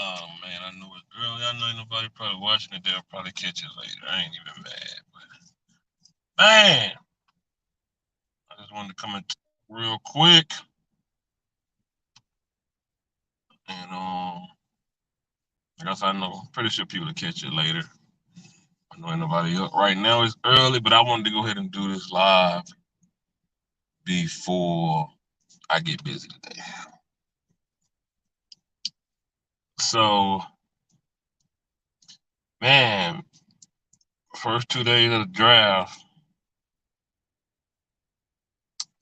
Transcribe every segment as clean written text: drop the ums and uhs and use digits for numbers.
Oh man, I knew it early. I know ain't nobody probably watching it. They'll probably catch it later. I ain't even mad. But man, I just wanted to come in real quick and I guess I know pretty sure people will catch it later. I know ain't nobody up right now. It's early, but I wanted to go ahead and do this live before I get busy today. So man, first 2 days of the draft.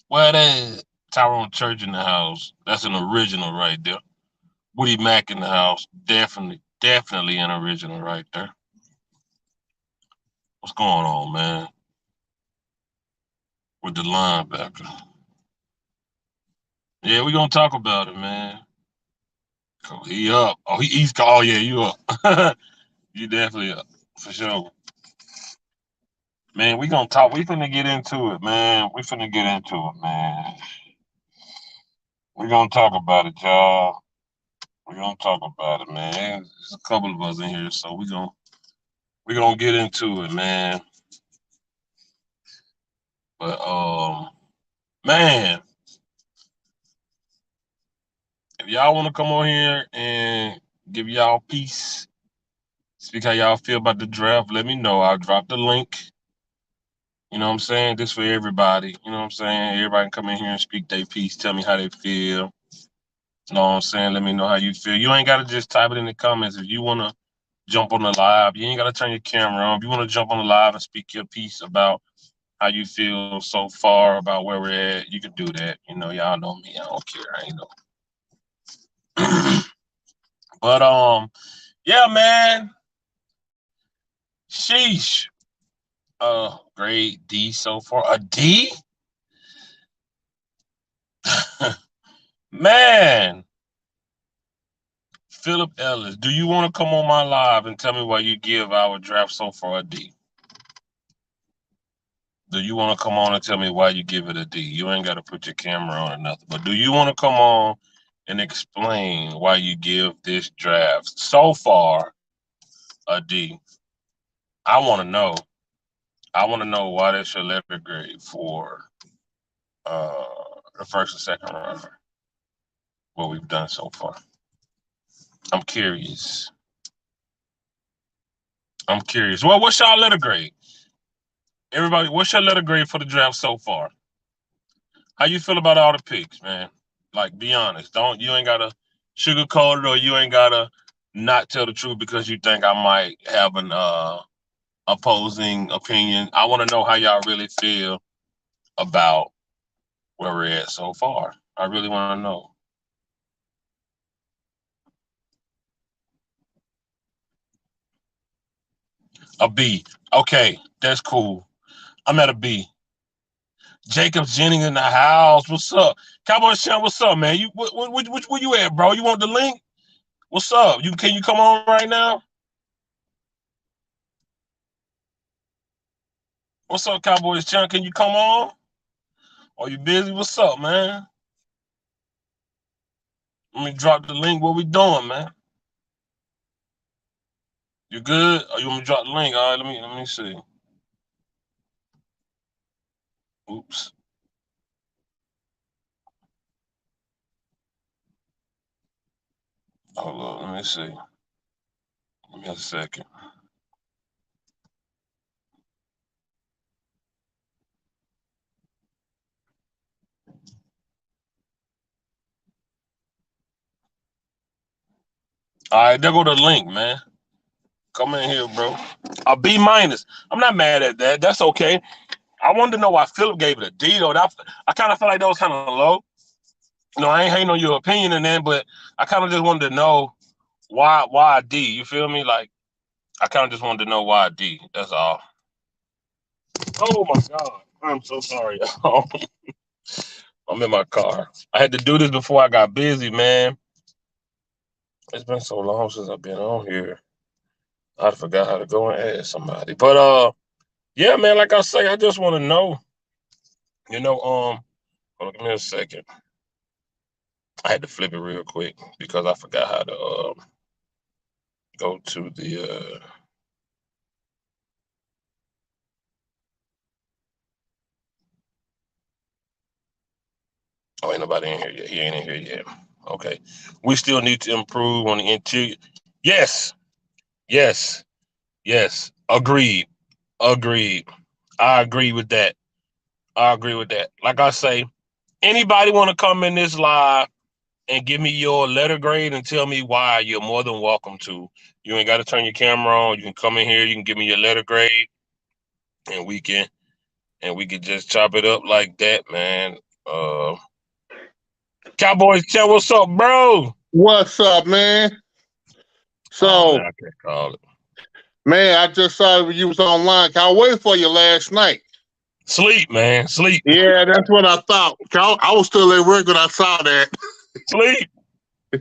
Well, that Tyrone Church in the house. That's an original right there. Woody Mack in the house. Definitely an original right there. What's going on, man? With the linebacker. Yeah, we gonna talk about it, man. Cool. He up. Oh, he's. Oh yeah, you up. You definitely up for sure, man. We gonna talk. We finna get into it, man. We finna get into it, man. We gonna talk about it, y'all. We gonna talk about it, man. There's a couple of us in here, so we gonna get into it, man. But man, if y'all want to come on here and give y'all piece, speak how y'all feel about the draft, let me know. I'll drop the link. You know what I'm saying? This for everybody. You know what I'm saying? Everybody can come in here and speak their piece. Tell me how they feel. You know what I'm saying? Let me know how you feel. You ain't gotta just type it in the comments. If you wanna jump on the live, you ain't gotta turn your camera on. If you wanna jump on the live and speak your piece about how you feel so far about where we're at, you can do that. You know, y'all know me. I don't care. I ain't know. But yeah, man. Sheesh. Grade D so far. A D? Man. Philip Ellis, do you want to come on my live and tell me why you give our draft so far a D? Do you want to come on and tell me why you give it a D? You ain't got to put your camera on or nothing, but do you want to come on and explain why you give this draft so far a D? I want to know. I want to know why that's your letter grade for uh, the first and second round, what we've done so far. I'm curious. I'm curious. Well, what's y'all letter grade? Everybody, what's your letter grade for the draft so far? How you feel about all the picks, man? Like, be honest. Don't you ain't gotta sugarcoat it, or you ain't gotta not tell the truth because you think I might have an opposing opinion. I want to know how y'all really feel about where we're at so far. I really want to know. A B. Okay, that's cool. I'm at a B. Jacobs Jennings in the house. What's up? Cowboy Champ, what's up, man? You where you at, bro? You want the link? What's up? Can you come on right now? What's up, Cowboys Champ? Can you come on? Are you busy? What's up, man? Let me drop the link. What we doing, man? You good? Or you want me to drop the link? All right, let me see. Oops. Hold on, let me see. Give me a second. All right, there go the link, man. Come in here, bro. A B minus. I'm not mad at that. That's okay. I wanted to know why Philip gave it a D though. I kind of felt like that was kind of low. You know, I ain't hating on your opinion and then, but I kind of just wanted to know why a D. You feel me? Like I kind of just wanted to know why a D. That's all. Oh my god, I'm so sorry. I'm in my car. I had to do this before I got busy, man. It's been so long since I've been on here. I forgot how to go and add somebody. But yeah, man. Like I say, I just want to know. You know, hold on, give me a second. I had to flip it real quick because I forgot how to. Go to the oh, ain't nobody in here yet. He ain't in here yet. Okay. We still need to improve on the interior. Yes. Yes. Yes. Agreed. Agreed. I agree with that. I agree with that. Like I say, anybody want to come in this live and give me your letter grade and tell me why, you're more than welcome to. You ain't got to turn your camera on. You can come in here. You can give me your letter grade, and we can just chop it up like that, man. Cowboys, tell what's up, bro. What's up, man? Oh man, So, I can't call it. man, I just saw you was online. I waited for you last night. Sleep, man. Sleep. Yeah, that's what I thought. I was still at work when I saw that. Sleep.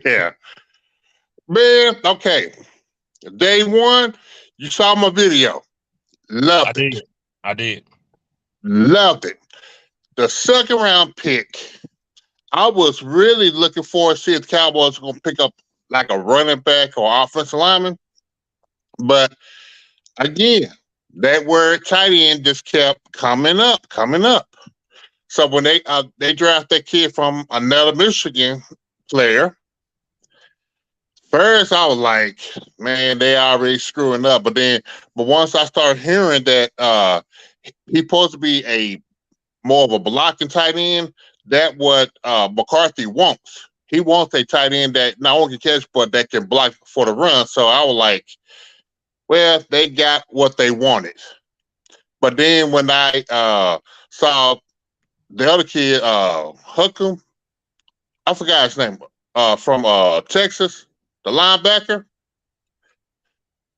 Yeah. Man, okay. Day one, you saw my video. I Loved did. it. I did. Loved it. The second round pick, I was really looking forward to see if the Cowboys were going to pick up like a running back or offensive lineman. But again, that word tight end just kept coming up, coming up. So when they draft that kid from another Michigan player, first I was like, man, they already screwing up. But once I started hearing that he's supposed to be a more of a blocking tight end, that what McCarthy wants. He wants a tight end that not only can catch but that can block for the run. So I was like, well, they got what they wanted. But then when I saw the other kid, Huckum, I forgot his name, from Texas, the linebacker.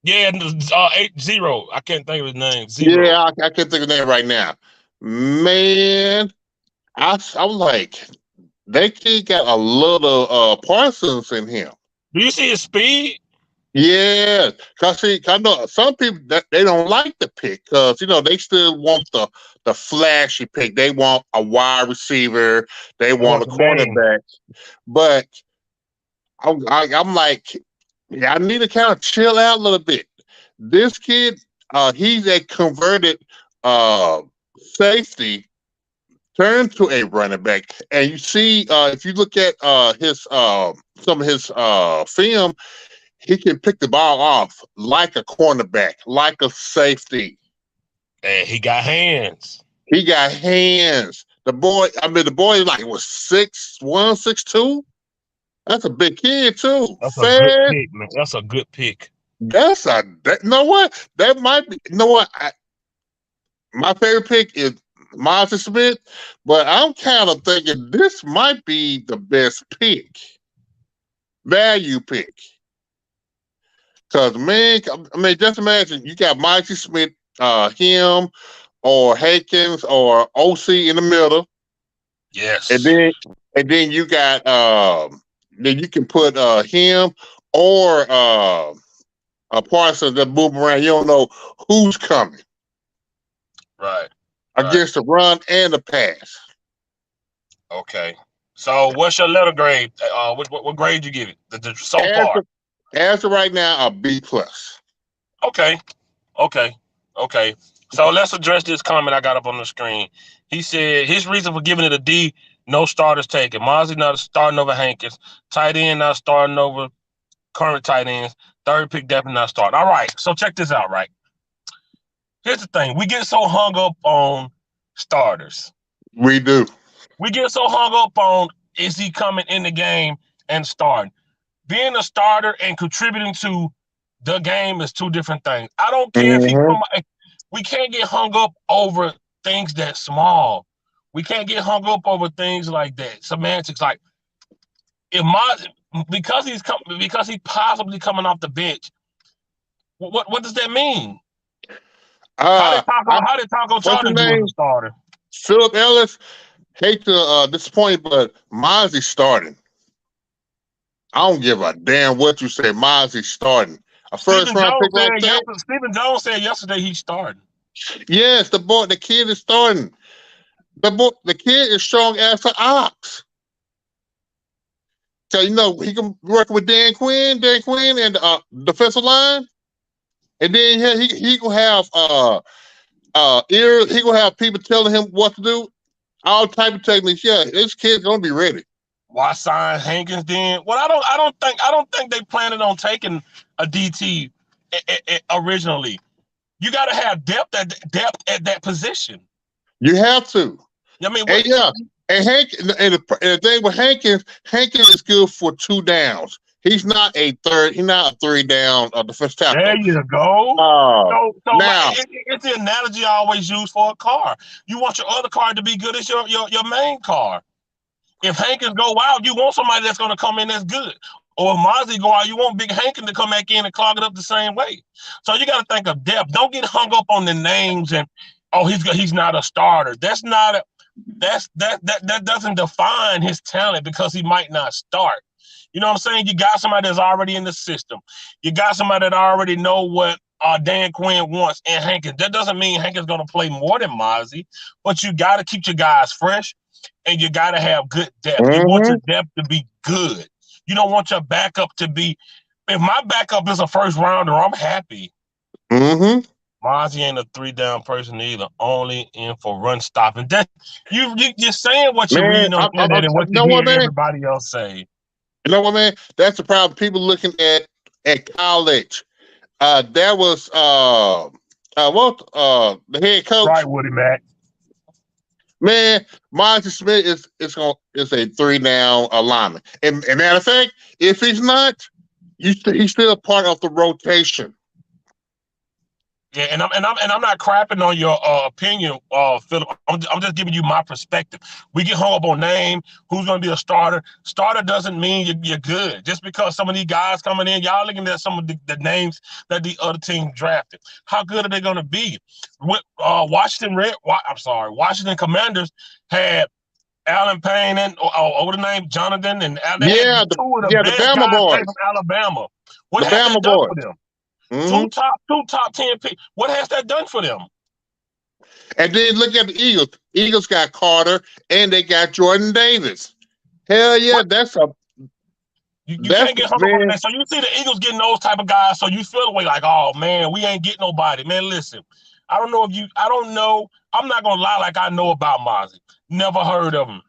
Yeah, 8-0. I can't think of his name. 0. Yeah, I can't think of his name right now. Man, I was like, that kid got a little Parsons in him. Do you see his speed? Yeah, cause see, I know some people that they don't like the pick because they still want the flashy pick. They want a wide receiver. They They want want a the name. cornerback. But I'm like, yeah, I need to kind of chill out a little bit. This kid, he's a converted uh, safety turned to a running back, and you see, if you look at his some of his film, he can pick the ball off like a cornerback, like a safety. And he got hands. He got hands. The boy like was 6'1", 6'2". That's a big kid too. That's a good Fast. pick, man. That's a good pick. You know what? That might be. You know what? My favorite pick is Monty Smith, but I'm kind of thinking this might be the best pick, value pick. Because man, I mean, just imagine you got Monty Smith, him, or Hankins, or OC in the middle, and Yes. then you got then you can put him or a Parsons that move around. You don't know who's coming Right. Right. against the run and the pass. Okay. So what's your letter grade? What grade you give it? So As far. of, as of right now, a B plus. Okay. Okay. Okay. So let's address this comment I got up on the screen. He said his reason for giving it a D, no starters taken. Mozzie not starting over Hankins. Tight end not starting over current tight ends. Third pick definitely not starting. All right. So check this out, right? Here's the thing. We get so hung up on starters. We do. We get so hung up on is he coming in the game and starting. Being a starter and contributing to the game is two different things. I don't care if he Mm-hmm. come. We can't get hung up over things that small. We can't get hung up over things like that. Semantics, like if because he's possibly coming off the bench. What does that mean? How Uh, did Taco what's Charter his do as a name? starter? Philip Ellis. Hate to disappoint, but Mozzie starting. I don't give a damn what you say. Mozzie starting. A first round pick like that? Stephen Jones said yesterday he's starting. Yes, the kid is starting. The kid is strong as an ox. So he can work with Dan Quinn and defensive line, and then he gonna have ears. He gonna have people telling him what to do, all type of techniques. Yeah, this kid's gonna be ready. Why sign Hankins then? Well, I don't think they planning on taking a DT originally. You got to have depth at that position. You have to. I mean, and yeah, and the thing with Hankins is good for 2 downs. He's not a 3 down defensive tackle. There you go. So now it's the analogy I always use for a car. You want your other car to be good as your main car. If Hankins go out, you want somebody that's going to come in that's good. Or if Mozzie go out, you want Big Hankins to come back in and clog it up the same way. So you got to think of depth. Don't get hung up on the names and he's not a starter. That doesn't define his talent because he might not start. You know what I'm saying? You got somebody that's already in the system. You got somebody that already know what Dan Quinn wants and Hankins. That doesn't mean Hankins going to play more than Mozzie, but you got to keep your guys fresh. And you got to have good depth. You want your depth to be good. You don't want your backup to be. If my backup is a first rounder, I'm happy. Mozzie ain't a 3 down person either. Only in for run stopping. That you're saying what you're reading on the internet and what you hear everybody else say. You know what, man? That's the problem. People looking at college. That was the head coach. Right, Woody Mack. Man, Mozzie Smith is a 3 down lineman. And matter of fact, if he's not, he's still part of the rotation. Yeah, and I'm not crapping on your opinion, Philip. I'm just giving you my perspective. We get hung up on name, who's going to be a starter. Starter doesn't mean you're good. Just because some of these guys coming in, y'all looking at some of the names that the other team drafted. How good are they going to be? Washington Commanders had Allen Payne and what the name Jonathan and the Bama boys from Alabama. What has that done for them? Two top 10 picks. What has that done for them? And then look at the Eagles. Eagles got Carter and they got Jordan Davis. Hell yeah, that's a. You can't get hung up on that. So you see the Eagles getting those type of guys, so you feel the way like, oh man, we ain't getting nobody. Man, listen, I don't know. I'm not gonna lie like I know about Mozzie. Never heard of him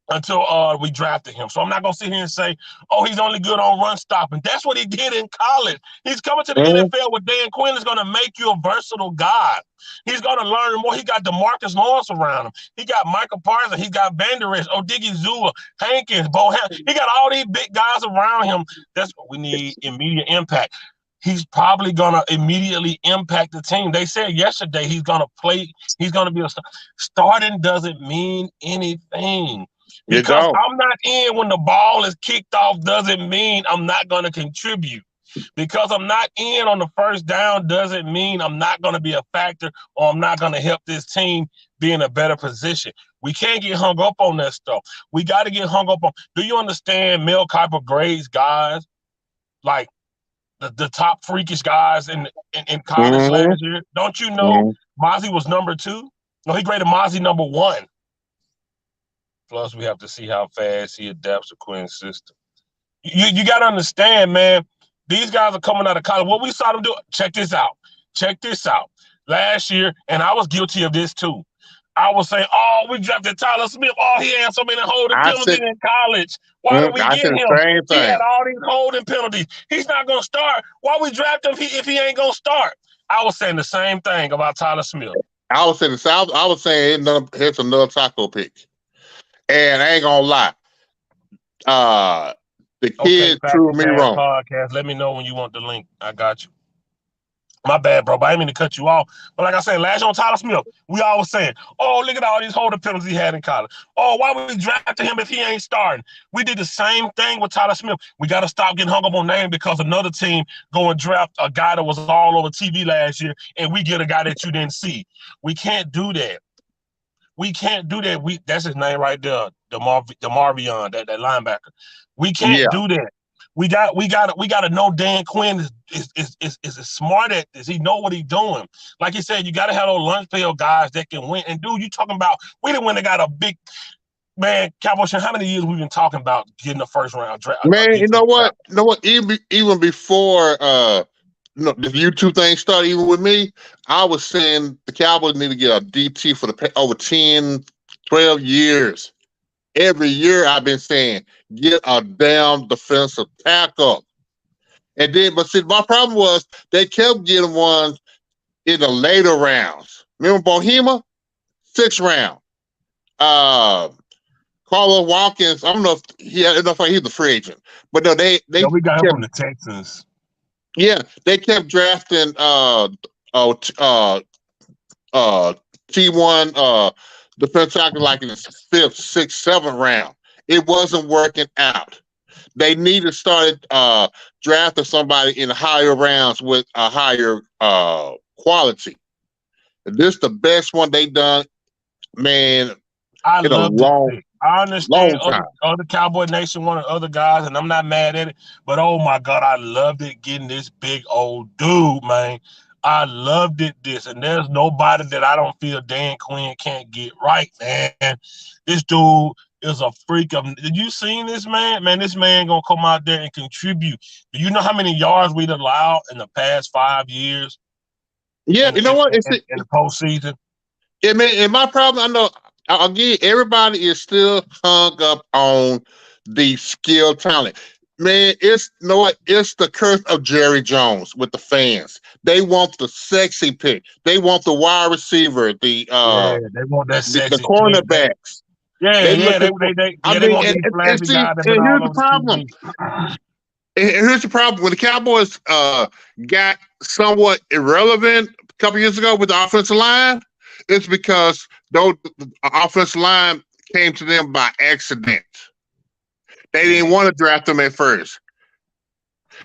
until we drafted him. So I'm not going to sit here and say, oh, he's only good on run stopping. That's what he did in college. He's coming to the NFL with Dan Quinn is going to make you a versatile guy. He's going to learn more. He got DeMarcus Lawrence around him. He got Michael Parsons. He got Van Der Esch, Odigizua, Hankins, He got all these big guys around him. That's what we need, immediate impact. He's probably going to immediately impact the team. They said yesterday he's going to play. He's going to be a star. Starting doesn't mean anything. Because I'm not in when the ball is kicked off doesn't mean I'm not going to contribute. Because I'm not in on the first down doesn't mean I'm not going to be a factor or I'm not going to help this team be in a better position. We can't get hung up on that stuff. We got to get hung up on. Do you understand Mel Kiper grades guys like the top freakish guys in college last year? Don't you know Mozzie was number 2? No, he graded Mozzie number 1. Plus, we have to see how fast he adapts to Quinn's system. You got to understand, man, these guys are coming out of college. What we saw them do, check this out. Last year, and I was guilty of this too. I was saying, oh, we drafted Tyler Smith. Oh, he had so many holding penalties in college. Why did we get him? He had all these holding penalties. He's not going to start. Why we draft him if he ain't going to start? I was saying the same thing about Tyler Smith. I was saying it's another taco pick. And I ain't gonna lie, the kid proved me wrong. Podcast. Let me know when you want the link. I got you. My bad, bro. But I didn't mean to cut you off. But like I said, last year on Tyler Smith, we always saying, oh, look at all these holding penalties he had in college. Oh, why would we draft him if he ain't starting? We did the same thing with Tyler Smith. We got to stop getting hung up on name because another team go and draft a guy that was all over TV last year, and we get a guy that you didn't see. We can't do that. That's his name right there, DeMarvion, that linebacker. We can't do that. We got to know Dan Quinn is as smart at this. He know what he's doing. Like you said, you got to have those lunch pail guys that can win. And dude, you talking about we didn't win. They got a big. man, Cowboy, how many years we've been talking about getting the first round draft? Man, you know what? Even before the YouTube thing started, even with me, I was saying the Cowboys need to get a DT for over 10, 12 years. Every year I've been saying, get a damn defensive tackle. And then, but see, my problem was they kept getting ones in the later rounds. Remember Bohema? 6th round. Carlos Watkins, I don't know if he's a free agent. But no, we got him from the Texans. Yeah, they kept drafting T1 defense tackle like in the 5th, 6th, 7th round. It wasn't working out. They needed to start drafting somebody in higher rounds with a higher quality. This is the best one they done, man. I love it. I understand other Cowboy Nation wanted other guys, and I'm not mad at it. But oh my God, I loved it getting this big old dude, man. I loved it. And there's nobody that I don't feel Dan Quinn can't get right, man. This dude is a freak of. Did you seen this man? Man, this man gonna come out there and contribute. Do you know how many yards we've allowed in the past 5 years? Yeah, you know what? In the postseason. Yeah, man. And my problem, I know. Again, everybody is still hung up on the skill talent. Man, it's the curse of Jerry Jones with the fans. They want the sexy pick. They want the wide receiver. They want that sexy the cornerbacks. They want these flashy guys. And here's the problem. And here's the problem. When the Cowboys got somewhat irrelevant a couple years ago with the offensive line, it's because the offensive line came to them by accident. They didn't want to draft them at first.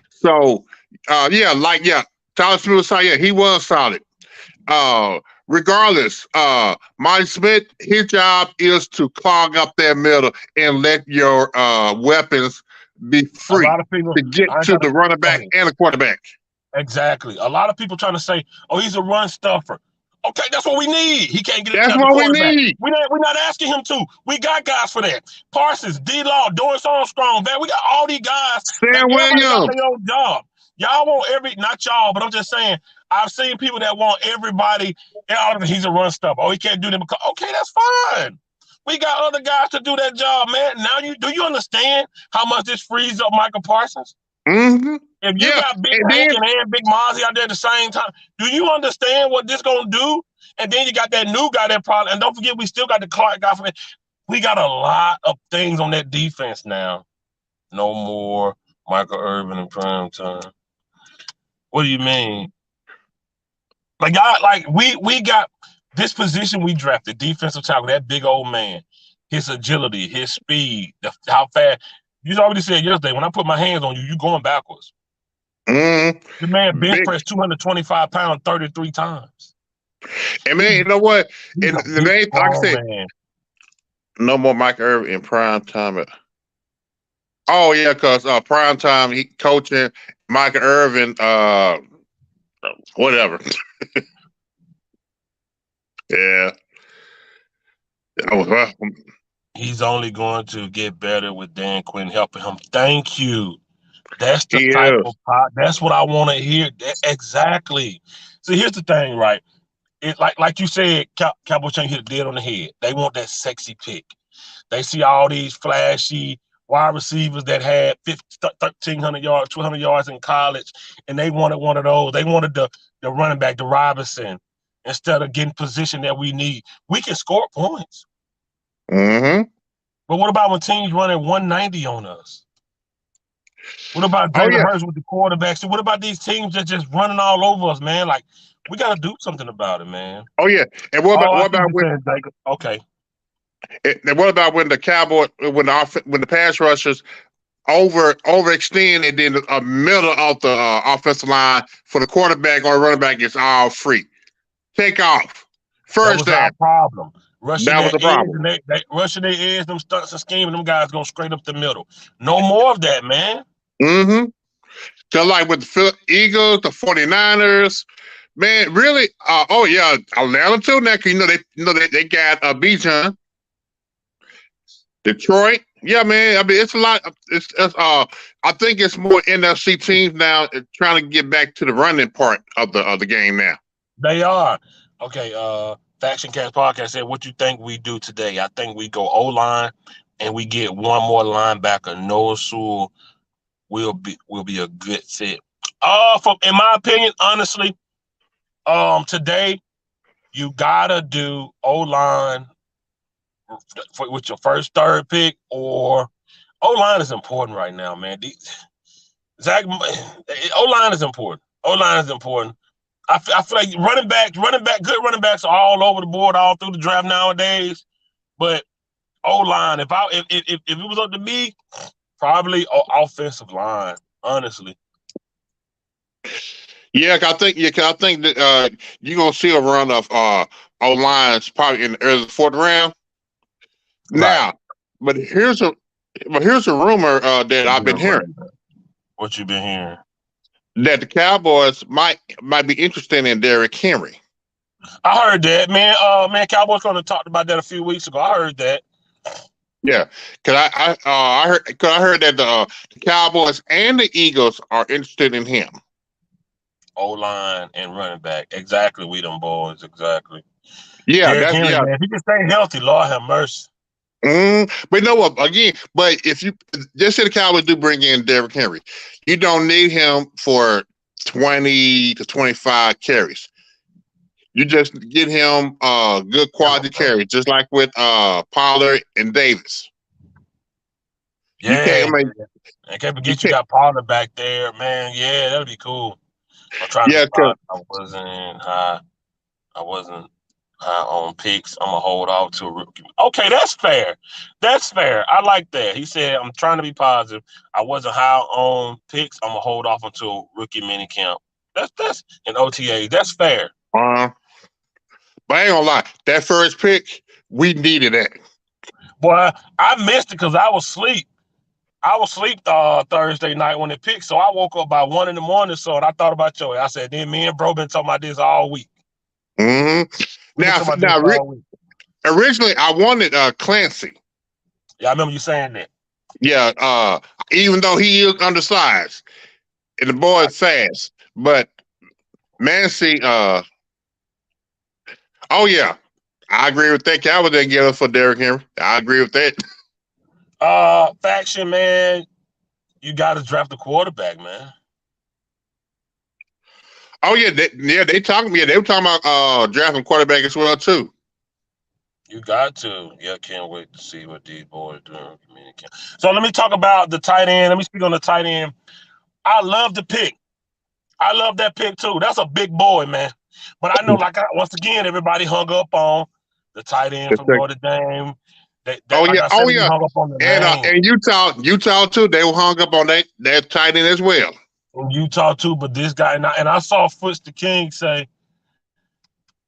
So, Tyler Smith was solid. Yeah, he was solid. Regardless, Marty Smith, his job is to clog up that middle and let your weapons be free to get to the running back and the quarterback. Exactly. A lot of people trying to say, "Oh, he's a run stuffer." Okay, that's what we need. He can't get it. That's what we need. We're not asking him to. We got guys for that. Parsons, D-Law, Doris Armstrong, man. We got all these guys. Sam Williams. Got their own job. Y'all want not y'all, but I'm just saying, I've seen people that want everybody. He's a run stuffer. Oh, he can't do them. Okay, that's fine. We got other guys to do that job, man. Now, do you understand how much this frees up Michael Parsons? Mm-hmm. If you got Big Hank and Big Mozzie out there at the same time, do you understand what this gonna do? And then you got that new guy that probably, and don't forget, we still got the Clark guy from it. We got a lot of things on that defense now. No more Michael Irvin in prime time. What do you mean? We got this position we drafted, defensive tackle, that big old man, his agility, his speed, how fast. You already said yesterday, when I put my hands on you, you going backwards. The man bench pressed 225 pounds 33 times. And man, you know what? And the name, like I said, no more Mike Irvin in prime time. Oh yeah, because prime time he coaching Mike Irvin, whatever. Yeah. He's only going to get better with Dan Quinn helping him. Thank you. That's the type of that's what I want to hear. Exactly. So here's the thing, right? It like you said, Cowboy Chain hit the dead on the head. They want that sexy pick. They see all these flashy wide receivers that had 1,300 yards, 200 yards in college, and they wanted one of those. They wanted the running back, the Robinson, instead of getting position that we need. We can score points. Mm-hmm. But what about when teams running 190 on us? What about Jalen Hurts with the quarterbacks? What about these teams that just running all over us, man? Like, we got to do something about it, man. Oh, yeah. And what about when the Cowboy, when the pass rushers overextend and then the middle of the offensive line for the quarterback or running back is all free? Take off. First down. That was our problem. That was the problem. They rushing their edge, them stunts and scheming, them guys going straight up the middle. No more of that, man. Mm-hmm. Just like with the Eagles, the 49ers, man, really, Atlanta too now, because they got Bijan. Detroit, yeah, man. I mean, it's a lot. I think it's more NFC teams now trying to get back to the running part of the game now. They are. Okay, Faction Cast Podcast said, what you think we do today? I think we go O-line and we get one more linebacker. Noah Sewell will be a good fit. In my opinion, honestly, today you gotta do O-line with your first, third pick, or O-line is important right now, man. Zach, O-line is important. O-line is important. I feel like good running backs are all over the board, all through the draft nowadays. But O-line, if it was up to me, probably offensive line, honestly. Yeah, I think that you're gonna see a run of O-lines probably in the early fourth round. Now, Right. but here's a rumor that I've been hearing. What you been hearing? That the Cowboys might be interested in Derrick Henry. I heard that, man. Cowboys gonna talked about that a few weeks ago. I heard that. Yeah, because I heard that the Cowboys and the Eagles are interested in him. O-line and running back, exactly. We them boys, exactly. Yeah, Derrick Henry, man. If he can stay healthy, Lord have mercy. But you know what? Again, but if you just say the Cowboys do bring in Derrick Henry, you don't need him for 20 to 25 carries. You just get him good quality carries, just like with Pollard and Davis. Yeah, I can't forget you got Pollard back there, man. Yeah, that'll be cool. I'm trying to spot. I wasn't high on picks. I'm gonna hold off to a rookie. Okay, that's fair. That's fair. I like that. He said, I'm trying to be positive. I wasn't high on picks. I'm gonna hold off until rookie minicamp. That's an OTA. That's fair. But I ain't gonna lie, that first pick, we needed that. Boy, I missed it because I was asleep. Thursday night when it picked, so I woke up by 1 a.m. So and I thought about you. I said, then me and bro been talking about this all week. Now, originally I wanted Clancy. Yeah, I remember you saying that. Yeah, even though he is undersized, and the boy is fast, but Mancy, oh yeah, I agree with that. Cowboys didn't give us for Derrick Henry. I agree with that. Faction, man, you got to draft a quarterback, man. Oh yeah, they were talking about drafting quarterback as well too. You got to. Yeah, can't wait to see what these boys do. So let me talk about the tight end. Let me speak on the tight end. I love the pick. I love that pick too. That's a big boy, man. But I know, once again, everybody hung up on the tight end from Notre Dame. Hung up on the and Utah too. They were hung up on that tight end as well. And Utah too, but this guy and I saw Foots the King say,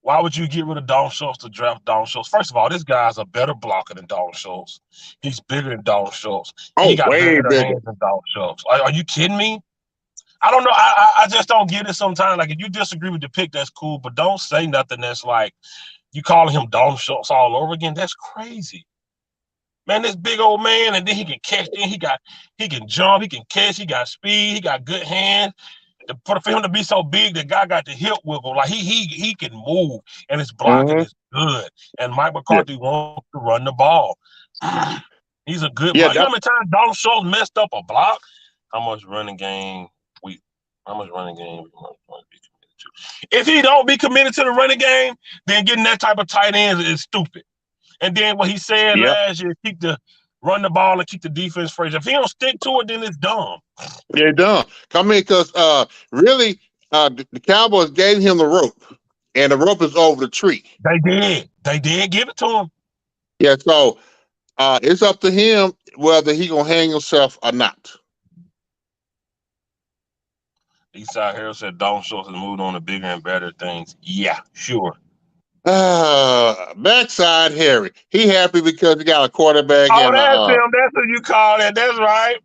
"Why would you get rid of Dalton Schultz to draft Dalton Schultz?" First of all, this guy's a better blocker than Dalton Schultz. He's bigger than Dalton Schultz. He got better hands than Dalton Schultz. Are you kidding me? I don't know. I just don't get it sometimes. Like, if you disagree with the pick, that's cool, but don't say nothing that's like you calling him Dalton Schultz all over again. That's crazy. Man, this big old man, and then he can catch. Then he can jump. He can catch. He got speed. He got good hands. For him to be so big, the guy got the hip wiggle. Like he can move, and his blocking is good. And Mike McCarthy wants to run the ball. He's a good blocker. You know how many times Dalton Schultz messed up a block? How much running game we want to be committed to? If he don't be committed to the running game, then getting that type of tight end is stupid. And then what he said last year, run the ball and keep the defense fresh. If he don't stick to it, then it's dumb. Yeah, dumb. I mean, because really, the Cowboys gave him the rope, and the rope is over the tree. They did give it to him. Yeah, so it's up to him whether he gonna hang himself or not. Eastside Harold said Dalton Schultz has moved on to bigger and better things. Yeah, sure. Backside Harry. He happy because he got a quarterback. Oh, that's him. That's what you call it. That's right.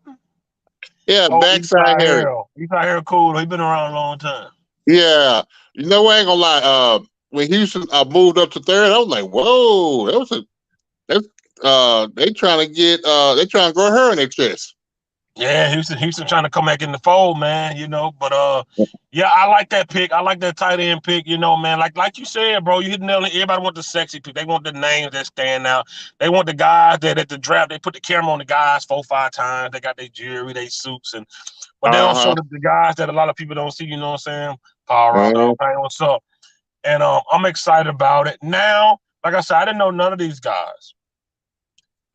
Yeah, backside Harry. Eastside Harold cool. He's been around a long time. Yeah. You know, I ain't gonna lie. When Houston moved up to third, I was like, whoa, they trying to get they trying to grow her in their chest. Yeah, Houston trying to come back in the fold, man. But yeah, I like that pick. I like that tight end pick. Man, like you said, bro, you hit the nail. Everybody want the sexy pick. They want the names that stand out. They want the guys that at the draft they put the camera on the guys 4-5 times. They got their jewelry, their suits, but they don't show the guys that a lot of people don't see. You know what I'm saying? Paul dog, hey, what's up? And I'm excited about it. Now, like I said, I didn't know none of these guys.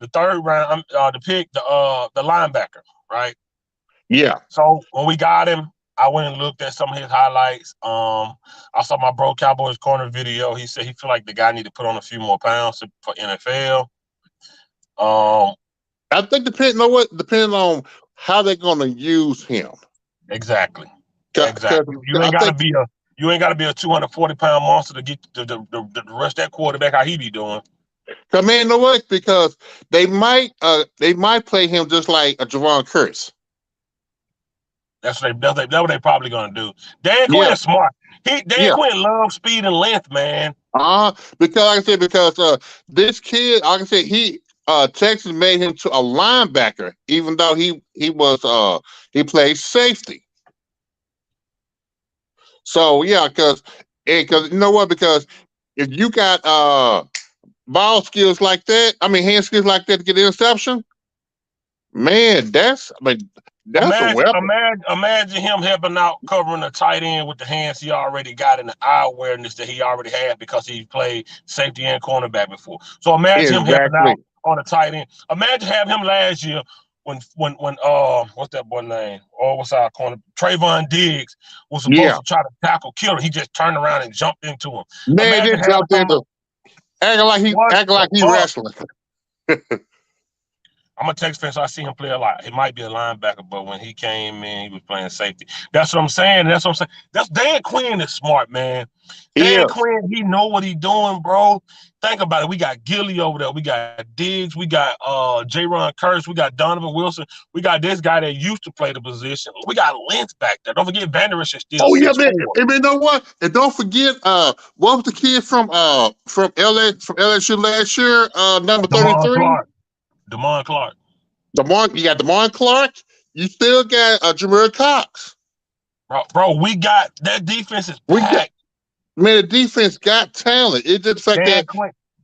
The third round, the pick, the linebacker, right? Yeah. So when we got him, I went and looked at some of his highlights. I saw my bro Cowboy's corner video. He said he feel like the guy need to put on a few more pounds for NFL. I think depending on how they're gonna use him. Exactly. You ain't gotta be a 240-pound monster to get to rush that quarterback how he be doing. Cause man, you know what? Because they might play him just like a Javon Curse. That's what they probably gonna do. Dan Quinn's smart. Quinn loves speed and length, man. Because like I said, this kid, like I said, Texas made him to a linebacker, even though he played safety. So yeah, because you know what? Because if you got ball skills like that, hand skills like that to get interception, man, that's a weapon. Imagine him helping out covering a tight end with the hands he already got and the eye awareness that he already had because he played safety and cornerback before. So imagine him helping out on a tight end. Imagine having him last year when what's that boy name? What's our corner? Trayvon Diggs was supposed to try to tackle Killer. He just turned around and jumped into him. Man, just jumped into acting like he wrestling. I'm a Texas fan, so I see him play a lot. He might be a linebacker, but when he came in, he was playing safety. That's what I'm saying. That's Dan Quinn is smart, man. Dan Quinn, he know what he doing, bro. Think about it. We got Gilly over there. We got Diggs. We got J-Ron Curse. We got Donovan Wilson. We got this guy that used to play the position. We got Lentz back there. Don't forget Vander Esch is still. Oh yeah, man. And you know what? And don't forget what was the kid from LSU last year? Number 33. Damon Clark. You got Damon Clark. You still got Jameer Cox. Bro, we got that defense is packed. Man, the defense got talent. It's just the fact that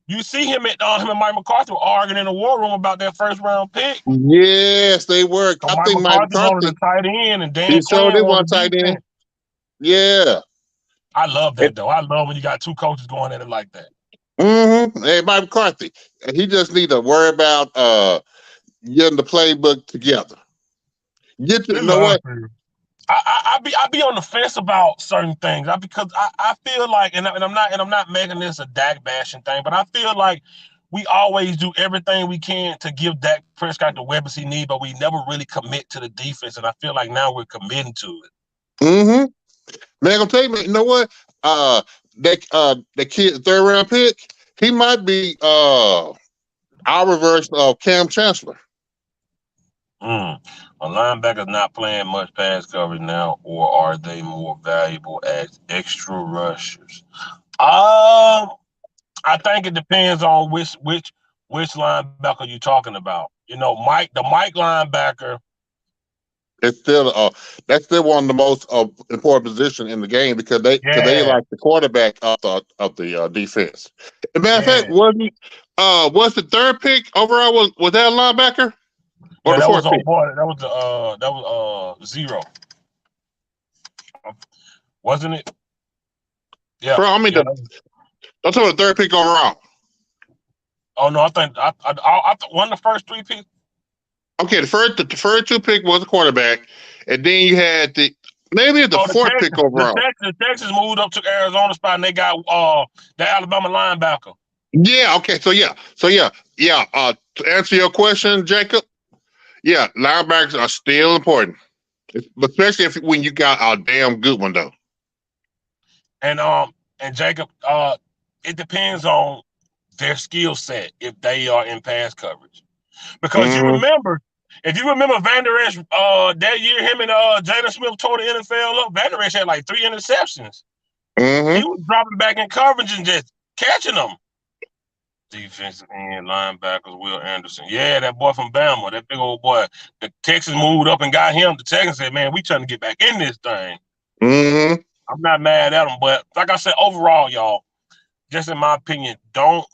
you see him and Mike McCarthy were arguing in the war room about that first round pick. Yes, they were. So I think Mike McCarthy wanted a tight end, and Dan Quinn wanted a tight end. Yeah, I love that though. I love when you got two coaches going at it like that. Hey, Mike McCarthy. He just need to worry about getting the playbook together. You know what? I be on the fence about certain things. Because I feel like, and I'm not making this a Dak bashing thing, but I feel like we always do everything we can to give Dak Prescott the weapons he needs, but we never really commit to the defense. And I feel like now we're committing to it. Man, I'm gonna tell you, man, you know what? That kid, third round pick, he might be our reverse of Cam Chancellor. A linebacker's not playing much pass coverage now, or are they more valuable as extra rushers? I think it depends on which linebacker you're talking about. The Mike linebacker. It's still that's still one of the most important positions in the game because they like the quarterback of the defense. As a matter of fact, was the third pick overall was that a linebacker? Yeah, that was 0. Wasn't it? Yeah. Bro, I'm talking about the third pick overall. Oh no, I think I one of the first 3 picks. Okay, the first 2 pick was a quarterback, and then you had the fourth pick overall. The Texas moved up to Arizona spot, and they got the Alabama linebacker. Yeah. Okay. So yeah. To answer your question, Jacob, yeah, linebackers are still important, especially when you got a damn good one though. And Jacob, it depends on their skill set if they are in pass coverage, because if you remember Vander Esch, that year him and Jalen Smith tore the NFL up. Vander Esch had like 3 interceptions. He was dropping back in coverage and just catching them. Defensive end, linebackers, Will Anderson. Yeah, that boy from Bama, that big old boy. The Texans moved up and got him. The Texans said, man, we trying to get back in this thing. Mm-hmm. I'm not mad at him, but like I said, overall, y'all, just in my opinion, don't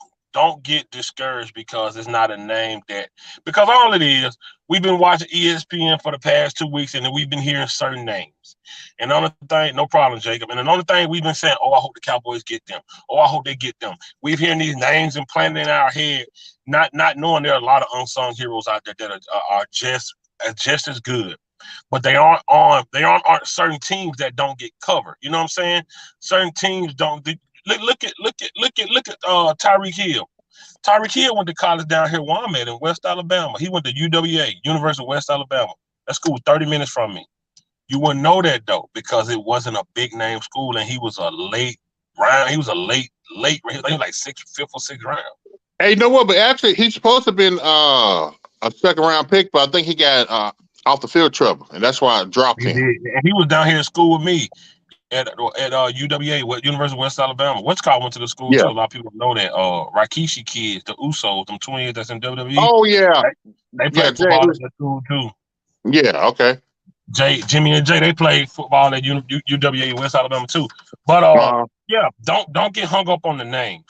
get discouraged because it's not a name that because all it is, we've been watching ESPN for the past 2 weeks and then we've been hearing certain names. And the only thing, no problem, Jacob. And the only thing we've been saying, oh, I hope the Cowboys get them. Oh, I hope they get them. We've hearing these names implanted in our head, not knowing there are a lot of unsung heroes out there that are just as good. But they aren't certain teams that don't get covered. You know what I'm saying? Certain teams don't. Look at Tyreek Hill. Tyreek Hill went to college down here where I'm at in West Alabama. He went to UWA, University of West Alabama. That school was 30 minutes from me. You wouldn't know that though because it wasn't a big name school, and he was a late round. He was a late. He was like fifth or sixth round. Hey, you know what? But actually, he's supposed to have been a second round pick, but I think he got off the field trouble, and that's why I dropped He him. did, and he was down here in school with me at UWA, University of West Alabama. Westcott went to the school Yeah. too. A lot of people know that. Rikishi kids, the Usos, them twins that's in WWE. Oh yeah. They play football at that school too. Yeah. Okay. Jimmy and Jay, they played football at UWA West Alabama too. But yeah, don't get hung up on the names.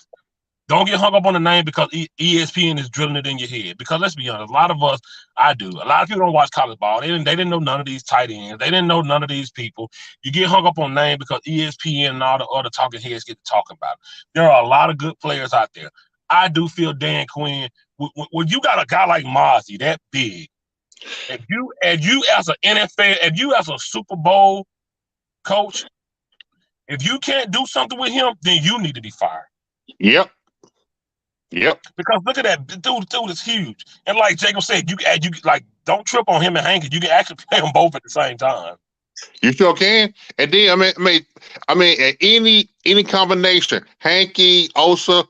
Don't get hung up on the name because ESPN is drilling it in your head. Because let's be honest, a lot of us, I do. A lot of people don't watch college ball. They didn't know none of these tight ends. They didn't know none of these people. You get hung up on name because ESPN and all the other talking heads get to talking about it. There are a lot of good players out there. I do feel Dan Quinn. When you got a guy like Mozzie that big, if you as an NFL, if you as a Super Bowl coach, if you can't do something with him, then you need to be fired. Yep. Because look at that dude is huge, and like Jacob said, you like don't trip on him and Hanky. You can actually play them both at the same time. You sure can. And then I mean, at any combination, Hanky, Osa,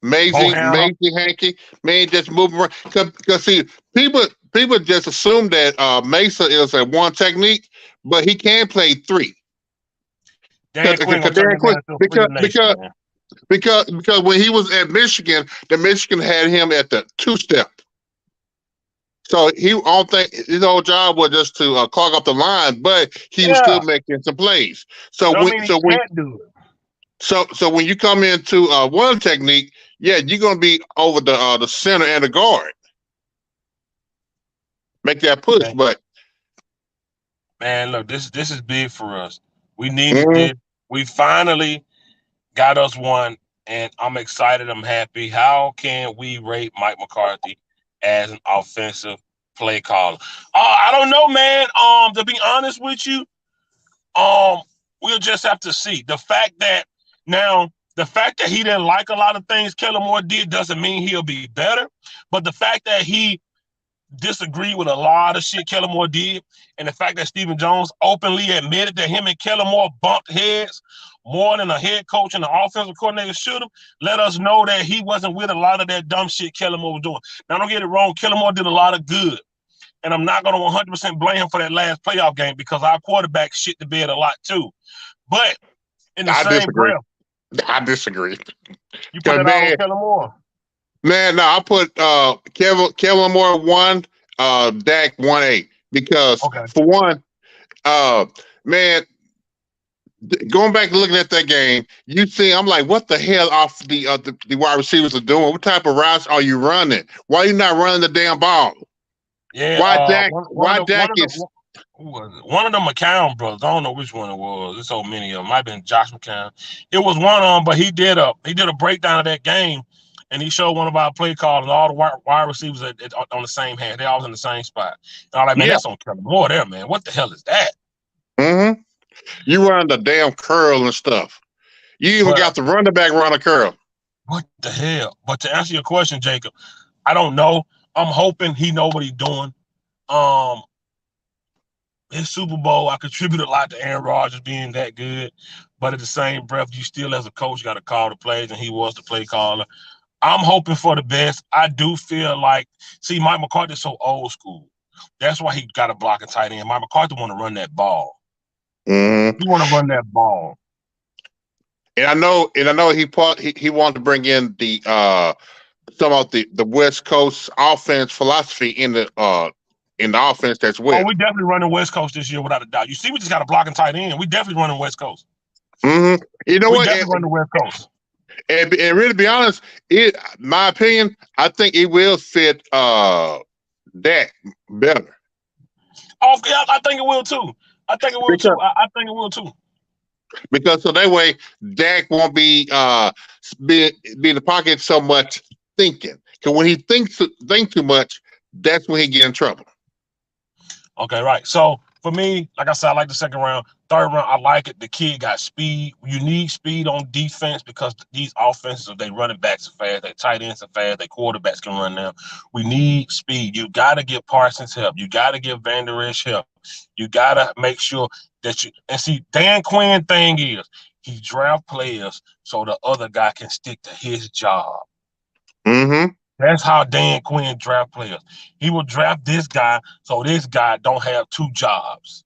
Maisie, Hanky, man, just moving around. Because see, people just assume that Mesa is a one technique, but he can play three. Because when he was at Michigan, the Michigan had him at the two-step. So I don't think his whole job was just to clog up the line, but he was still making some plays. So when you come into one technique, yeah, you're gonna be over the center and the guard. Make that push, but man, look, this is big for us. We needed this. We finally got us one, and I'm excited. I'm happy. How can we rate Mike McCarthy as an offensive play caller? I don't know, man. To be honest with you, we'll just have to see. The fact that he didn't like a lot of things Kellen Moore did doesn't mean he'll be better. But the fact that he disagreed with a lot of shit Kellen Moore did, and the fact that Stephen Jones openly admitted that him and Kellen Moore bumped heads more than a head coach and an offensive coordinator should have, let us know that he wasn't with a lot of that dumb shit Kellen Moore was doing. Now, don't get it wrong, Kellen Moore did a lot of good, and I'm not going to 100% blame him for that last playoff game because our quarterback shit the bed a lot too. But in the same breath, I disagree. You put it all on Kellen Moore. Man, no, I put Kellen Moore 1, Dak 1A because for one, man, going back and looking at that game, you see, I'm like, what the hell off the wide receivers are doing? What type of routes are you running? Why are you not running the damn ball? Yeah, One of them McCown brothers. I don't know which one it was. There's so many of them. Might have been Josh McCown. It was one of them, but he did a breakdown of that game, and he showed one of our play calls and all the wide receivers on the same hand. They all was in the same spot. And I'm like, man, that's on Kellen Moore there, man. What the hell is that? Mm-hmm. You run the damn curl and stuff. You even got the running back run a curl. What the hell? But to answer your question, Jacob, I don't know. I'm hoping he know what he's doing. His Super Bowl, I contribute a lot to Aaron Rodgers being that good, but at the same breath, you still as a coach got to call the plays, and he was the play caller. I'm hoping for the best. I do feel like, see, Mike McCarthy's so old school. That's why he got a blocking tight end. Mike McCarthy want to run that ball. Mm-hmm. He want to run that ball. And I know he wanted to bring in the some of the West Coast offense philosophy in the offense as Oh, well. we definitely running West Coast this year without a doubt. You see, we just got a blocking tight end. We definitely running West Coast. You know We what? definitely running West Coast. And really, to be honest, my opinion, I think it will fit Dak better Oh, yeah, I think it will too. I think it will too. because I think it will too. so that way Dak won't be in the pocket so much thinking. Because when he think too much, that's when he get in trouble. Okay, right. So for me, like I said, I like the second round. Third round, I like it. The kid got speed. You need speed on defense because these offenses, they running backs are fast, they tight ends are fast, they quarterbacks can run now. We need speed. You got to give Parsons help. You got to give Van Der Esch help. You got to make sure that you and see Dan Quinn thing is he draft players so the other guy can stick to his job. Mm-hmm. That's how Dan Quinn draft players. He will draft this guy so this guy don't have two jobs.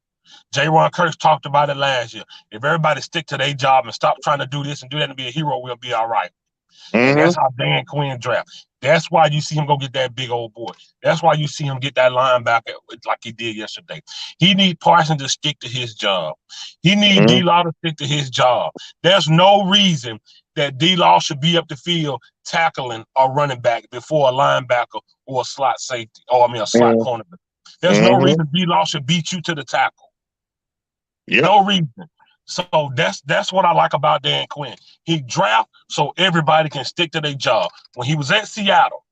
J. Ron Kurtz talked about it last year. If everybody stick to their job and stop trying to do this and do that and be a hero, we'll be all right. And Mm-hmm. that's how Dan Quinn draft. That's why you see him go get that big old boy. That's why you see him get that linebacker like he did yesterday. He need Parsons to stick to his job. He need Mm-hmm. D-Law to stick to his job. There's no reason that D-Law should be up the field tackling a running back before a linebacker or a slot safety, or I mean a slot cornerback. There's no Mm-hmm. reason D-Law should beat you to the tackle. Yep. No reason. So that's what I like about Dan Quinn. He draft so everybody can stick to their job. When he was at Seattle,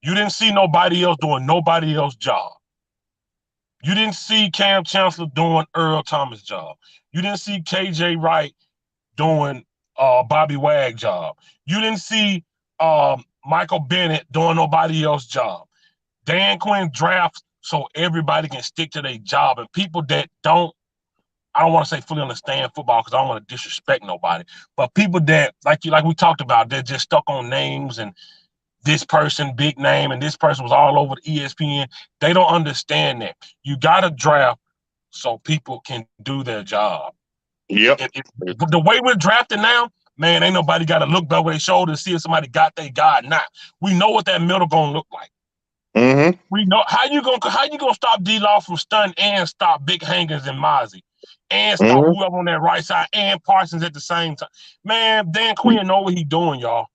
you didn't see nobody else doing nobody else's job. You didn't see Cam Chancellor doing Earl Thomas' job. You didn't see KJ Wright doing Bobby Wag job. You didn't see Michael Bennett doing nobody else's job. Dan Quinn drafts so everybody can stick to their job, and people that don't, I don't want to say fully understand football because I don't want to disrespect nobody, but people that like we talked about, they're just stuck on names and this person big name and this person was all over the ESPN. They don't understand that you got to draft so people can do their job. Yep. The way we're drafting now, man, ain't nobody got to look over their shoulder to see if somebody got their guy or not. We know what that middle gonna look like. Mm-hmm. We know how you gonna stop D-Law from stunning and stop Big Hangers and Mozzie and stop Mm-hmm. whoever on that right side and Parsons at the same time. Man, Dan Quinn know what he doing, y'all.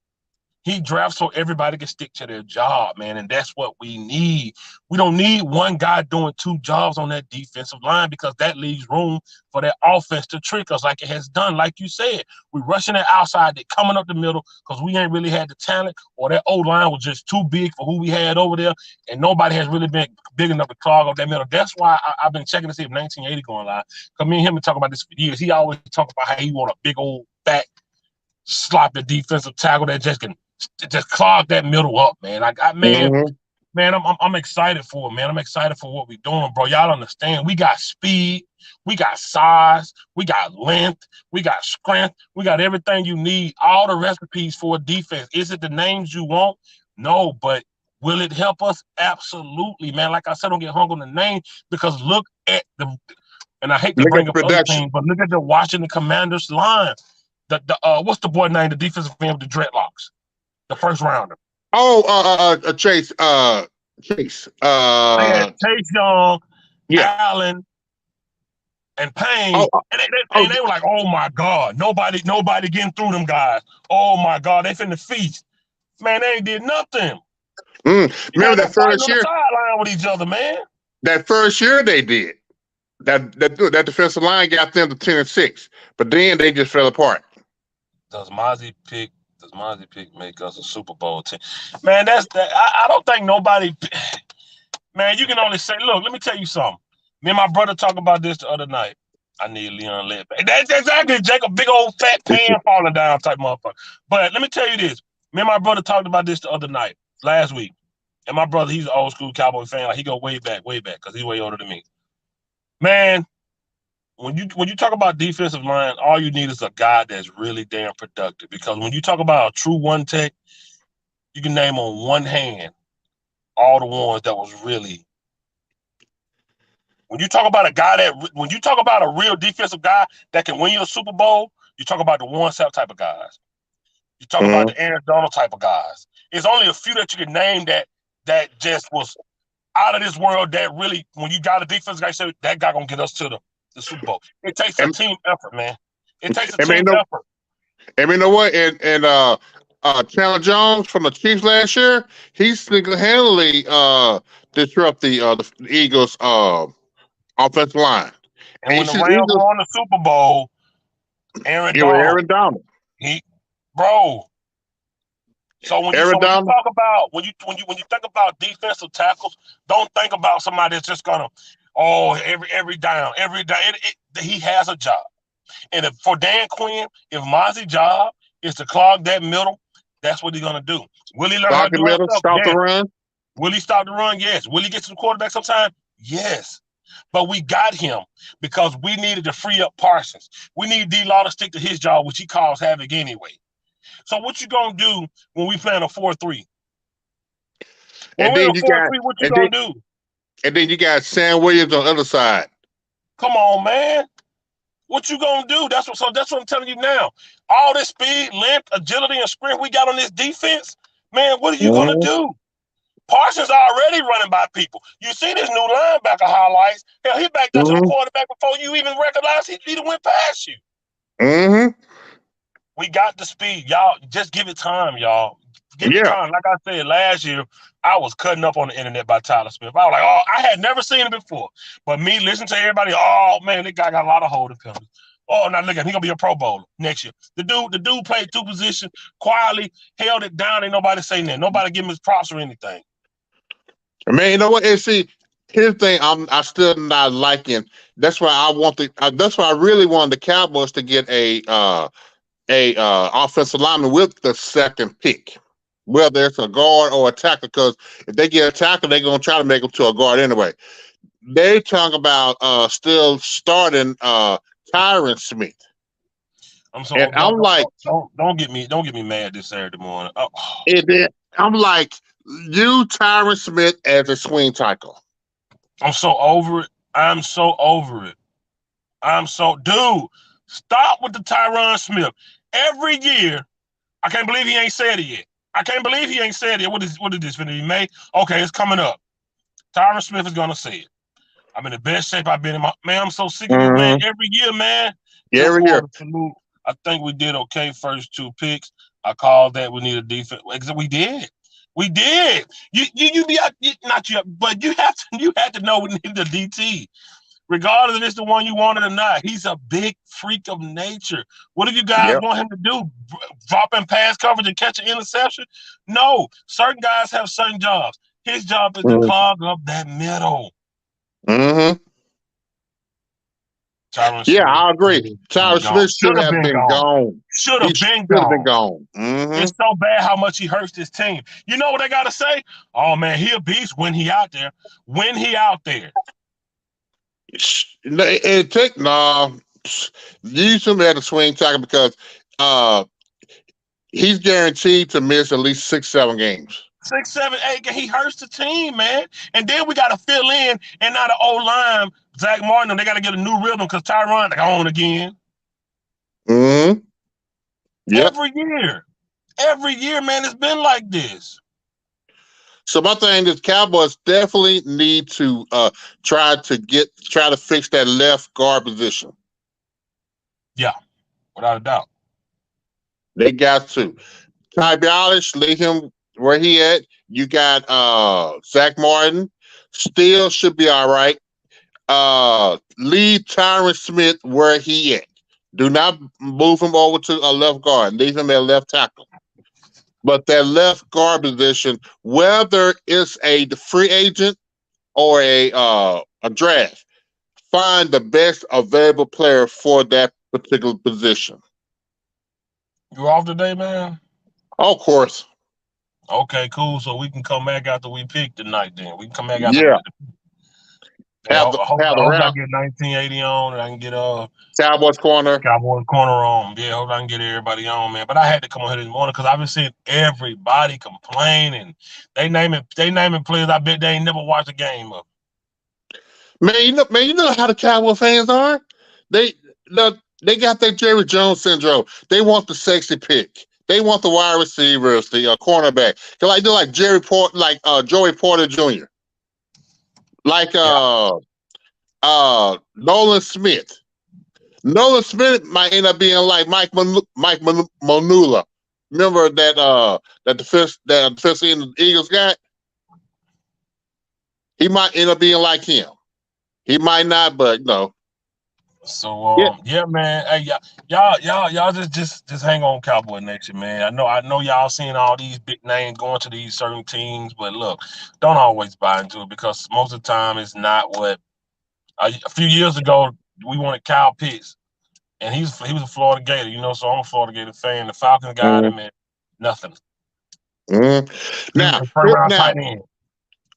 He drafts so everybody can stick to their job, man, and that's what we need. We don't need one guy doing two jobs on that defensive line because that leaves room for that offense to trick us like it has done. Like you said, we're rushing it outside, they're coming up the middle because we ain't really had the talent, or that old line was just too big for who we had over there, and nobody has really been big enough to clog up that middle. That's why I've been checking to see if 1980 going live. Because me and him been talking about this for years. He always talk about how he want a big old fat sloppy defensive tackle that just can just clog that middle up, man. Mm-hmm. Man, I'm excited for it, man. I'm excited for what we're doing, bro. Y'all understand? We got speed, we got size, we got length, we got strength, we got everything you need. All the recipes for a defense. Is it the names you want? No, but will it help us? Absolutely, man. Like I said, don't get hung on the name because look at the. And I hate to Look at bring the up other production. teams, but look at the Washington Commanders line. The what's the boy name? The defensive end with the dreadlocks, the first rounder. Oh, Chase. Chase. They had Chase Young, Yeah. Allen, and Payne, Oh, and they were like, "Oh my God, nobody getting through them guys. Oh my God, they finna feast. Man, they ain't did nothing. You Remember got them that fighting first on the year? sideline with each other, man. That first year they did. That defensive line got them to 10-6, but then they just fell apart. Does Mozzie pick? Does Mozzie pick make us a Super Bowl team? Man, that's that. I don't think nobody. Man, you can only say, look, let me tell you something. Me and my brother talked about this the other night. I need Leon Lett back. That's exactly Jacob, big old fat pan falling down type motherfucker. But let me tell you this. Me and my brother talked about this the other night, last week. And my brother, he's an old school Cowboy fan. Like he go way back, because he's way older than me. Man, when you talk about defensive line, all you need is a guy that's really damn productive. Because when you talk about a true one tech, you can name on one hand all the ones that was really. When you talk about a guy when you talk about a real defensive guy that can win you a Super Bowl, You talk about the Warren Sapp type of guys. You talk about Mm-hmm. the Aaron Donald type of guys. It's only a few that you can name that just was out of this world. That really, when you got a defense guy, said that guy gonna get us to the Super Bowl. It takes a And, team effort, man. It takes a and man, team effort. you know what? And Chandler Jones from the Chiefs last year, he single-handedly disrupt the Eagles offensive line. And And you when the see the Rams Eagles, won the Super Bowl, Aaron it was Donald, Aaron Donald. he, bro. So Aaron when you Donald. talk about when you think about defensive tackles, don't think about somebody that's just gonna every down. He has a job. And if for Dan Quinn, if Mozzie's job is to clog that middle, that's what he's gonna do. Will he learn how to Pocket do that middle, stuff? stop the Yes. run. Will he stop the run? Yes. Will he get to the quarterback sometime? Yes. But we got him because we needed to free up Parsons. We need D-Law to stick to his job, which he calls havoc anyway. So what you gonna do when we play in a 4-3? When And we're in then a you got 4-3, what you gonna do? and then you got Sam Williams on the other side. Come on, man. What you gonna do? That's what I'm telling you now. All this speed, length, agility, and sprint we got on this defense, man, what are you gonna do? Parsons already running by people. You see this new linebacker highlights. Hell, he backed up to the quarterback before you even recognize he even went past you. Mm-hmm. We got the speed. Y'all, just give it time, y'all. Give it Yeah. time. Like I said, last year, I was cutting up on the internet by Tyler Smith. I was like, oh, I had never seen it before. But me listening to everybody, oh, man, this guy got a lot of holding penalties. Oh, now look at him. He's going to be a Pro Bowler next year. The dude played two positions, quietly held it down. Ain't nobody saying that. Nobody give him his props or anything. Man, you know what? And see, here's the thing I still not liking. That's why that's why I really wanted the Cowboys to get a offensive lineman with the second pick, whether it's a guard or a tackle. Because if they get a tackle, they're gonna try to make him to a guard anyway. They talk about still starting Tyron Smith. And I'm like, Don't get me mad this Saturday morning. Oh. I'm like, you Tyron Smith as a swing tackle. I'm so over it. Dude, stop with the Tyron Smith. Every year, I can't believe he ain't said it yet. What is this going to be May? Okay, it's coming up. Tyron Smith is going to say it. I'm in the best shape I've been in man, I'm so sick of it, man. Every year, man. Yeah, every year. Salute. I think we did okay first two picks. I called that we need a defense. We did. But you have to know we need the DT. Regardless if it's the one you wanted or not, he's a big freak of nature. What do you guys want him to do? Drop in pass coverage and catch an interception? No. Certain guys have certain jobs. His job is to clog up that middle. Mm-hmm. Yeah, I agree. Tyron Smith should have been gone. Should have been gone. Mm-hmm. It's so bad how much he hurts this team. You know what I got to say? Oh, man, he a beast when he out there. Use him at a swing tackle because he's guaranteed to miss at least 6-7 games. 6, 7, 8. He hurts the team, man. And then we got to fill in, and now the O-line, Zach Martin, they got to get a new rhythm because Tyron on again. Mm-hmm. Yep. Every year, man, it's been like this. So my thing is, Cowboys definitely need to try to fix that left guard position. Yeah, without a doubt. They got to. Ty Bialish, leave him where he at. You got Zach Martin, still should be all right. Leave Tyron Smith where he at. Do not move him over to a left guard. Leave him at left tackle. But that left guard position, whether it's a free agent or a draft, find the best available player for that particular position. You off today, man? Oh, of course. Okay, cool. So we can come back after we pick tonight. Then we can come back after. Yeah. I hope I get 1980 on, and I can get Cowboys corner on. Yeah, hope I can get everybody on, man. But I had to come on here this morning because I've been seeing everybody complaining. They naming players. I bet they ain't never watched a game of. Man, you know how the Cowboy fans are. they got that Jerry Jones syndrome. They want the sexy pick. They want the wide receivers, the cornerback. They're like Jerry Port, like Joey Porter Jr., like Yeah. Nolan Smith. Nolan Smith might end up being like Mike Manula. Remember that defense end the Eagles got? He might end up being like him. He might not, but no. So yeah, man. Hey, y'all just hang on, Cowboy next year, man. I know y'all seen all these big names going to these certain teams, but look, don't always buy into it because most of the time it's not what. A few years ago, we wanted Kyle Pitts, and he was a Florida Gator, so I'm a Florida Gator fan. The Falcons got him, and nothing. He was Now, a first round tight end.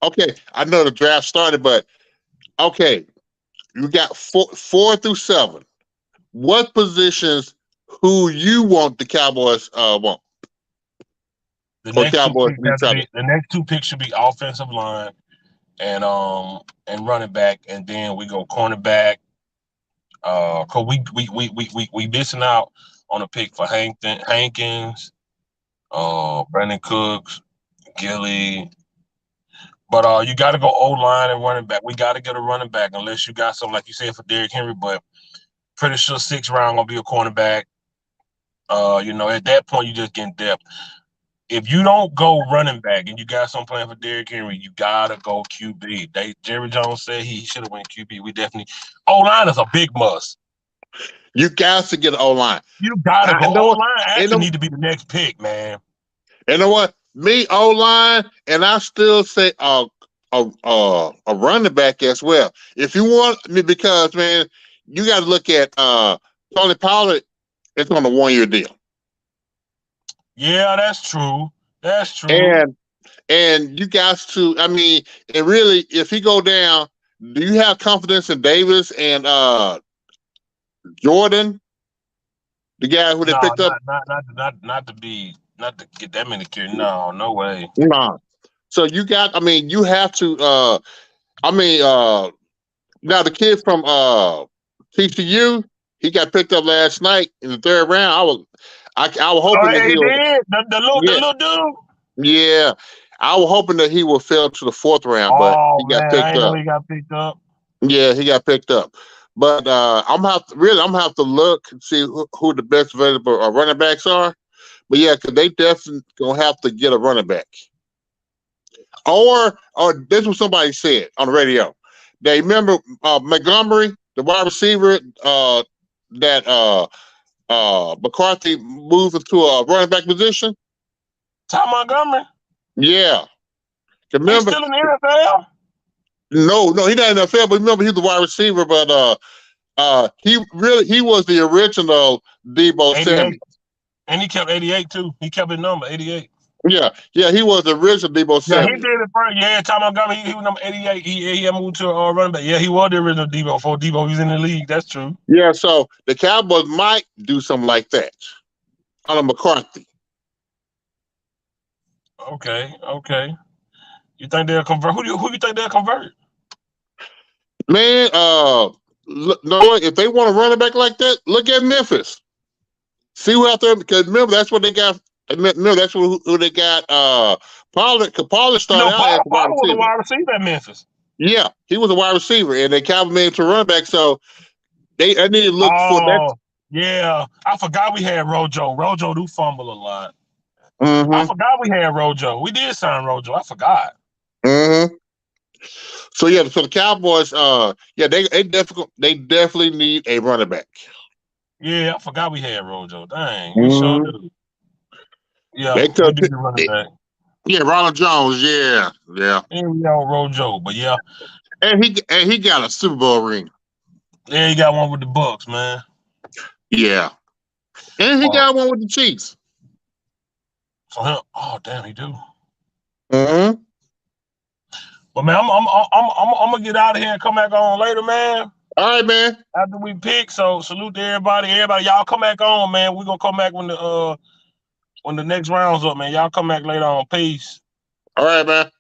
Okay, I know the draft started, but okay, you got 4 through 7. What positions who you want the Cowboys want? The next two picks should be offensive line and running back, and then we go cornerback. Cause we missing out on a pick for Hankins, Brandon Cooks, Gilly. But you got to go O-line and running back. We got to get a running back unless you got something like you said for Derrick Henry. But pretty sure 6th round gonna be a cornerback. At that point you just getting depth. If you don't go running back and you got some plan for Derrick Henry, you gotta go QB. Jerry Jones said he should have went QB. We definitely O-line is a big must. You got to get an O-line. You gotta go. O-line actually need to be the next pick, man. You know what? Me O-line, and I still say a running back as well. If you want me, because man, you got to look at Tony Pollard. It's on a 1-year deal. Yeah, that's true. That's true. And you guys to, I mean, and really, if he go down, do you have confidence in Davis and Jordan, the guy who they picked up? Not to get that many carries. No way. No. So you got, I mean, you have to. Now the kid from TCU, he got picked up last night in the 3rd round. I was hoping that he did the little dude. Yeah, I was hoping that he would fall to the 4th round, but he got picked up. He got picked up. Yeah, he got picked up. But I'm gonna have to look and see who the best available running backs are. But yeah, because they definitely gonna have to get a running back. Or this was somebody said on the radio. They remember Montgomery, the wide receiver that McCarthy moved into a running back position. Ty Montgomery? Yeah. Remember, he's still in the NFL? No, he's not in the NFL, but remember he's the wide receiver, but he was the original Debo Samuel. And he kept 88 too. He kept his number, 88. Yeah, he was the original Debo Samuel. Yeah, he did it first. Yeah, Ty Montgomery, he was number 88. He had moved to running back. Yeah, he was the original Debo. Before Debo was in the league. That's true. Yeah, so the Cowboys might do something like that on a McCarthy. Okay. You think they'll convert? Who you think they'll convert? Man, if they want to run it back like that, look at Memphis. See who out there, because remember that's what they got. Remember that's who they got. Pollard started out as a wide receiver. Was a wide receiver at Memphis. Yeah, he was a wide receiver, and they Cowboys made him to run back. So I need to look for that. Yeah, I forgot we had Rojo. Rojo do fumble a lot. Mm-hmm. I forgot we had Rojo. We did sign Rojo. I forgot. Mm-hmm. So the Cowboys, they definitely need a running back. Yeah, I forgot we had Rojo. Dang, we sure do. Yeah, we did running back. Yeah, Ronald Jones. Yeah. And we got Rojo, but yeah. And he got a Super Bowl ring. Yeah, he got one with the Bucks, man. Yeah, and he got one with the Chiefs. So damn, he do. Mm-hmm. But man, I'm gonna get out of here and come back on later, man. All right, man. After we pick, so salute to everybody. Everybody, y'all come back on, man. We're gonna come back when the next round's up, man. Y'all come back later on. Peace. All right, man.